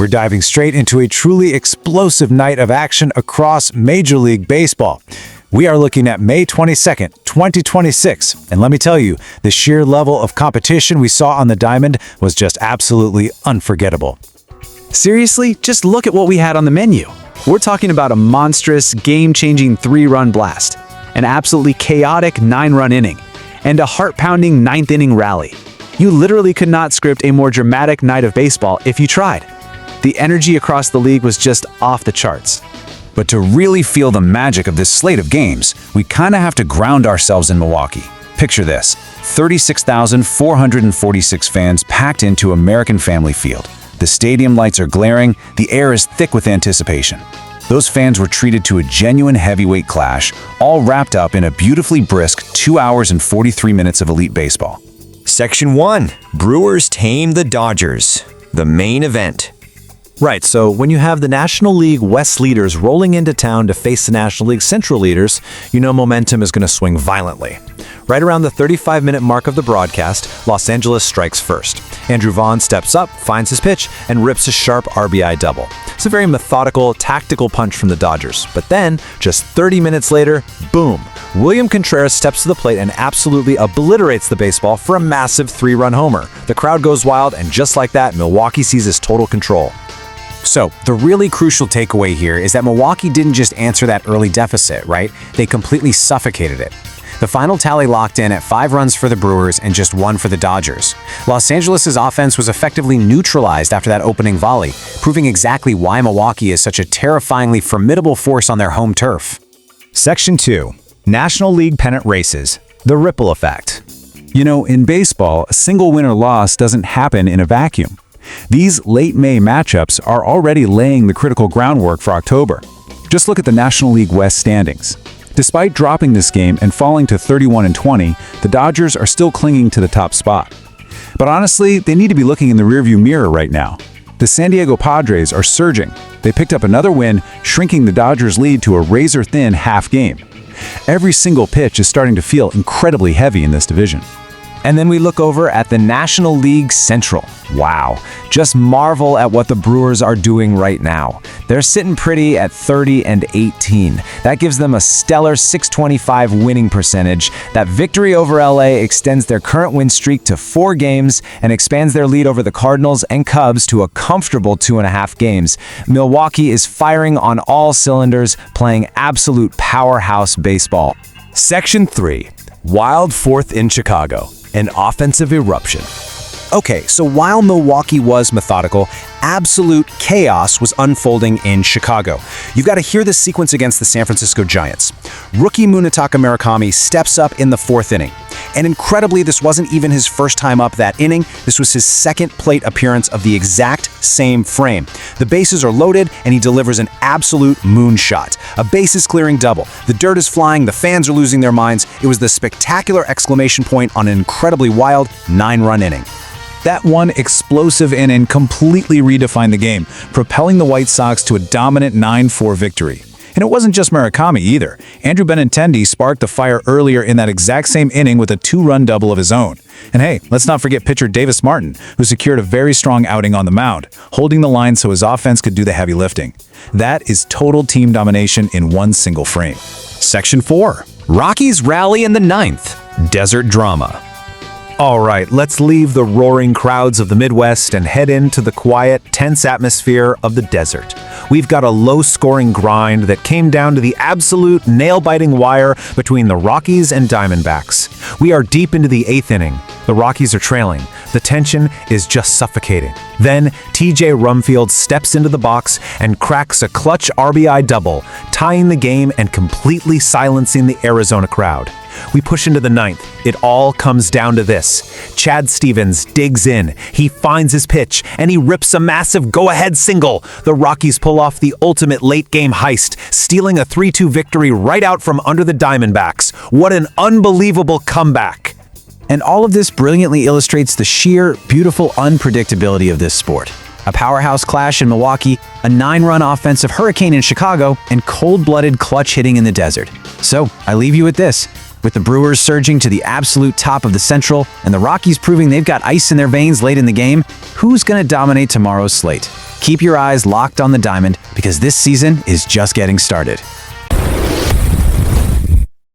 we're diving straight into a truly explosive night of action across Major League Baseball. We are looking at May 22nd, 2026, and let me tell you, the sheer level of competition we saw on the diamond was just absolutely unforgettable. Seriously, just look at what we had on the menu. We're talking about a monstrous, game-changing 3-run blast, an absolutely chaotic 9-run inning, and a heart-pounding 9th-inning rally. You literally could not script a more dramatic night of baseball if you tried. The energy across the league was just off the charts. But to really feel the magic of this slate of games, we kind of have to ground ourselves in Milwaukee. Picture this, 36,446 fans packed into American Family Field. The stadium lights are glaring, the air is thick with anticipation. Those fans were treated to a genuine heavyweight clash, all wrapped up in a beautifully brisk 2 hours and 43 minutes of elite baseball. Section 1. Brewers tame the Dodgers. The main event. Right, so when you have the National League West leaders rolling into town to face the National League Central leaders, you know momentum is going to swing violently. Right around the 35-minute mark of the broadcast, Los Angeles strikes first. Andrew Vaughn steps up, finds his pitch, and rips a sharp RBI double. It's a very methodical, tactical punch from the Dodgers. But then, just 30 minutes later, boom! William Contreras steps to the plate and absolutely obliterates the baseball for a massive 3-run homer. The crowd goes wild, and just like that, Milwaukee seizes total control. So, the really crucial takeaway here is that Milwaukee didn't just answer that early deficit, right? They completely suffocated it. The final tally locked in at 5 runs for the Brewers and just 1 for the Dodgers. Los Angeles' offense was effectively neutralized after that opening volley, proving exactly why Milwaukee is such a terrifyingly formidable force on their home turf. Section 2. National League Pennant Races. The Ripple Effect. You know, in baseball, a single win or loss doesn't happen in a vacuum. These late May matchups are already laying the critical groundwork for October. Just look at the National League West standings. Despite dropping this game and falling to 31-20, the Dodgers are still clinging to the top spot. But honestly, they need to be looking in the rearview mirror right now. The San Diego Padres are surging. They picked up another win, shrinking the Dodgers' lead to a razor-thin half game. Every single pitch is starting to feel incredibly heavy in this division. And then we look over at the National League Central. Wow, just marvel at what the Brewers are doing right now. They're sitting pretty at 30-18. That gives them a stellar .625 winning percentage. That victory over LA extends their current win streak to 4 games and expands their lead over the Cardinals and Cubs to a comfortable 2.5 games. Milwaukee is firing on all cylinders, playing absolute powerhouse baseball. Section 3. Wild 4th in Chicago. An offensive eruption. Okay, so while Milwaukee was methodical, absolute chaos was unfolding in Chicago. You've got to hear this sequence against the San Francisco Giants. Rookie Munetaka Murakami steps up in the 4th inning. And incredibly, this wasn't even his first time up that inning. This was his second plate appearance of the exact same frame. The bases are loaded, and he delivers an absolute moonshot. A bases-clearing double. The dirt is flying, the fans are losing their minds. It was the spectacular exclamation point on an incredibly wild 9-run inning. That one explosive inning completely redefined the game, propelling the White Sox to a dominant 9-4 victory. And it wasn't just Murakami either. Andrew Benintendi sparked the fire earlier in that exact same inning with a 2-run double of his own. And hey, let's not forget pitcher Davis Martin, who secured a very strong outing on the mound, holding the line so his offense could do the heavy lifting. That is total team domination in one single frame. Section 4. Rockies rally in the 9th. Desert drama. All right, let's leave the roaring crowds of the Midwest and head into the quiet, tense atmosphere of the desert. We've got a low-scoring grind that came down to the absolute nail-biting wire between the Rockies and Diamondbacks. We are deep into the 8th inning. The Rockies are trailing. The tension is just suffocating. Then, T.J. Rumfield steps into the box and cracks a clutch RBI double, tying the game and completely silencing the Arizona crowd. We push into the 9th. It all comes down to this. Chad Stevens digs in. He finds his pitch, and he rips a massive go-ahead single. The Rockies pull off the ultimate late-game heist, stealing a 3-2 victory right out from under the Diamondbacks. What an unbelievable comeback! And all of this brilliantly illustrates the sheer, beautiful unpredictability of this sport. A powerhouse clash in Milwaukee, a 9-run offensive hurricane in Chicago, and cold-blooded clutch hitting in the desert. So, I leave you with this. With the Brewers surging to the absolute top of the Central and the Rockies proving they've got ice in their veins late in the game, who's going to dominate tomorrow's slate? Keep your eyes locked on the diamond because this season is just getting started.